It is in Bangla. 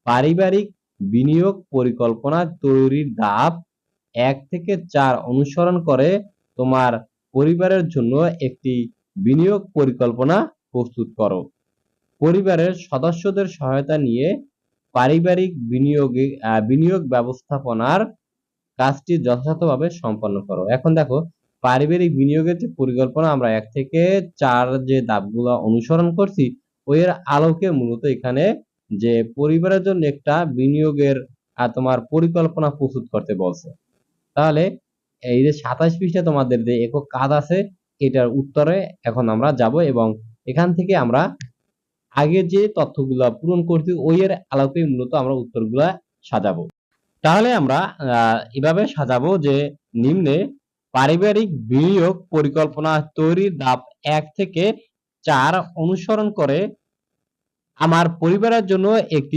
পারিবারিক বিনিয়োগ পরিকল্পনা তৈরির ধাপ ১ থেকে ৪ অনুসরণ করে তোমার পরিবারের জন্য একটি বিনিয়োগ পরিকল্পনা প্রস্তুত করো। পরিবারের সদস্যদের সহায়তা নিয়ে পারিবারিক বিনিয়োগ ব্যবস্থাপনার কাজটি যথাযথভাবে সম্পন্ন করো। এখন দেখো, পারিবারিক বিনিয়োগের যে পরিকল্পনা আমরা ১ থেকে ৪ যে ধাপগুলো অনুসরণ করছি, এর আলোকে মূলত এখানে যে পরিবারের জন্য একটা বিনিয়োগের তোমার পরিকল্পনা প্রস্তুত করতে বলছে। তাহলে এই যে ২৭ পৃষ্ঠায় তোমাদের যে একক কাজ আছে, এটার উত্তরে এখন আমরা যাব এবং এখান থেকে আমরা আগে যে তথ্যগুলা পূরণ করছি এর আলোকেই মূলত আমরা উত্তরগুলা সাজাবো। তাহলে আমরা এভাবে সাজাবো যে নিম্নে পারিবারিক বিনিয়োগ পরিকল্পনা তৈরির ধাপ ১ থেকে ৪ অনুসরণ করে আমার পরিবারের জন্য একটি